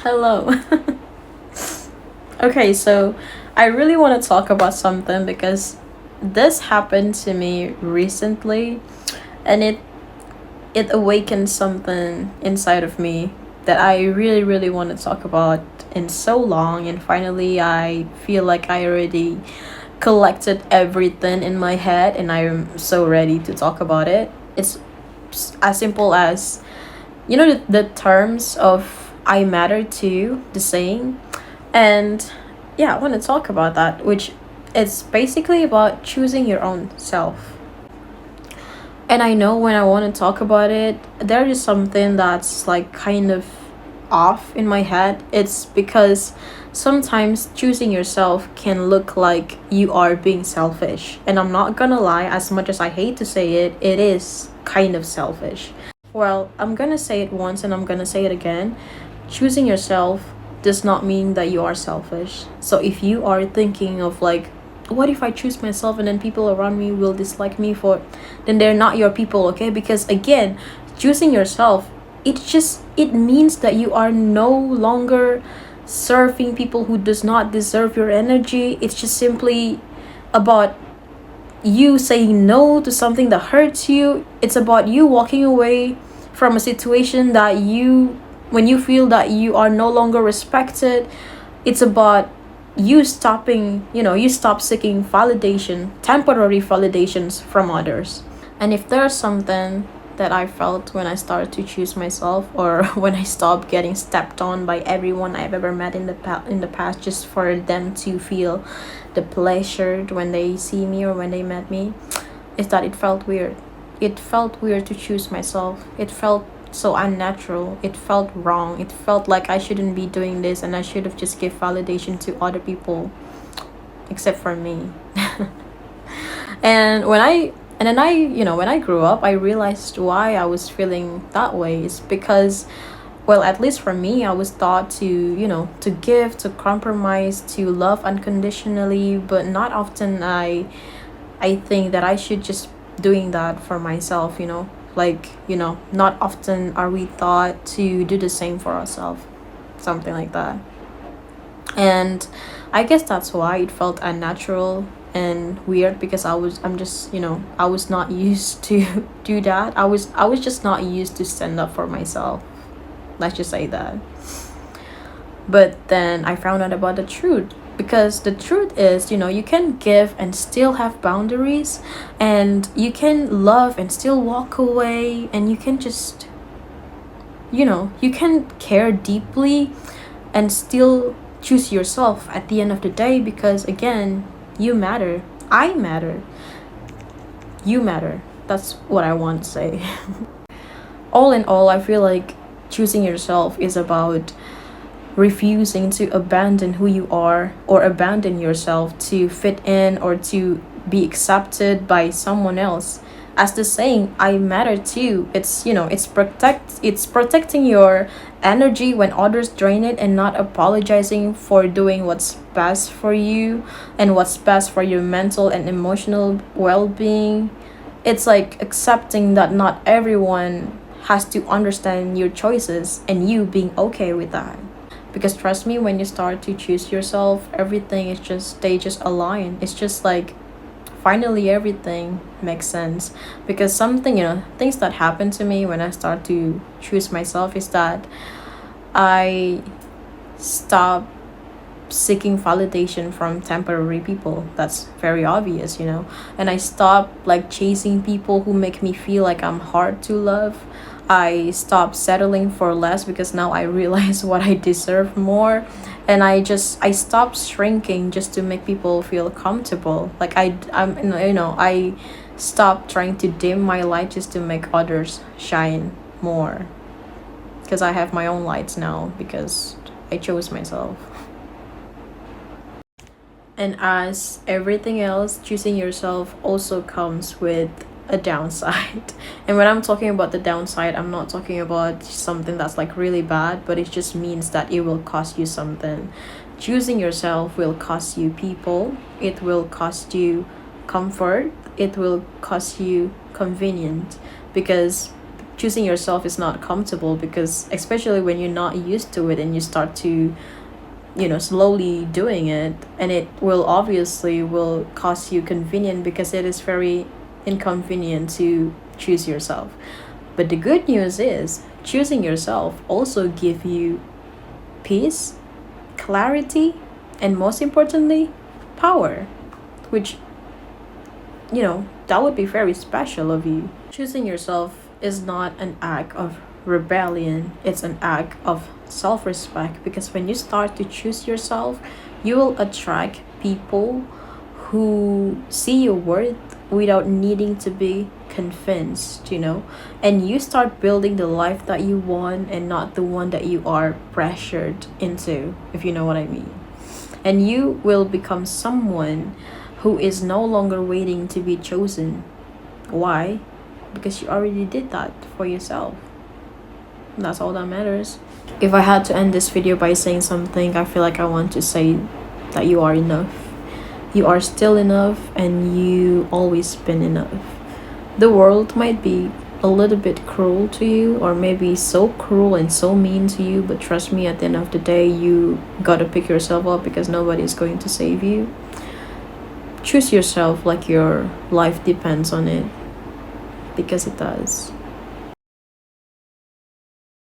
Hello. Okay, so I really want to talk about something because this happened to me recently and it awakened something inside of me that I really want to talk about in so long, and finally I feel like I already collected everything in my head and I'm so ready to talk about it. It's as simple as the terms of I matter too, the saying. And yeah, I want to talk about that, which is basically about choosing your own self. And I know when I want to talk about it, there is something that's like kind of off in my head. It's because sometimes choosing yourself can look like you are being selfish. And I'm not gonna lie, as much as I hate to say it, it is kind of selfish. Well, I'm gonna say it once and I'm gonna say it again. Choosing yourself does not mean that you are selfish. So if you are thinking of like, what if I choose myself and then people around me will dislike me for, then they're not your people, okay? Because again, choosing yourself, it means that you are no longer serving people who does not deserve your energy. It's just simply about you saying no to something that hurts you. It's about you walking away from a situation that when you feel that you are no longer respected. It's about you stop seeking validation, temporary validations from others. And if there's something that I felt when I started to choose myself, or when I stopped getting stepped on by everyone I've ever met in the past just for them to feel the pleasure when they see me or when they met me, is that it felt weird. It felt weird to choose myself. It felt so unnatural. It felt wrong. It felt like I shouldn't be doing this and I should have just give validation to other people except for me. And when I grew up, I realized why I was feeling that way is because, well, at least for me, I was taught to give, to compromise, to love unconditionally, but not often I think that I should just doing that for myself, not often are we taught to do the same for ourselves, something like that. And I guess that's why it felt unnatural and weird, because I was not used to do that. I was just not used to stand up for myself. Let's just say that. But then I found out about the truth, because the truth is, you can give and still have boundaries, and you can love and still walk away, and you can just, you can care deeply and still choose yourself at the end of the day, because again, you matter. I matter. You matter. That's what I want to say. All in all, I feel like choosing yourself is about refusing to abandon who you are or abandon yourself to fit in or to be accepted by someone else. As the saying, I matter too. It's protecting your energy when others drain it, and not apologizing for doing what's best for you and what's best for your mental and emotional well-being. It's like accepting that not everyone has to understand your choices, and you being okay with that. Because trust me, when you start to choose yourself, everything is just they just align. It's just like finally everything makes sense. Because things that happen to me when I start to choose myself is that I stop seeking validation from temporary people. That's very obvious. And I stop like chasing people who make me feel like I'm hard to love. I stop settling for less, because now I realize what I deserve more. And I stop shrinking just to make people feel comfortable. Like I stop trying to dim my light just to make others shine more, because I have my own lights now, because I chose myself. And as everything else, choosing yourself also comes with a downside. And when I'm talking about the downside, I'm not talking about something that's like really bad, but it just means that it will cost you something. Choosing yourself will cost you people, it will cost you comfort, it will cost you convenience. Because choosing yourself is not comfortable, because especially when you're not used to it and you start to, slowly doing it, and it will obviously will cost you convenient, because it is very inconvenient to choose yourself. But the good news is choosing yourself also give you peace, clarity, and most importantly, power, which, that would be very special of you. Choosing yourself is not an act of rebellion, it's an act of self respect, because when you start to choose yourself, you will attract people who see your worth without needing to be convinced, and you start building the life that you want and not the one that you are pressured into, if you know what I mean. And you will become someone who is no longer waiting to be chosen. Why? Because you already did that for yourself. That's all that matters. If I had to end this video by saying something, I feel like I want to say that you are enough. You are still enough, and you always been enough. The world might be a little bit cruel to you, or maybe so cruel and so mean to you, but trust me, at the end of the day, you gotta pick yourself up, because nobody's going to save you. Choose yourself like your life depends on it, because it does.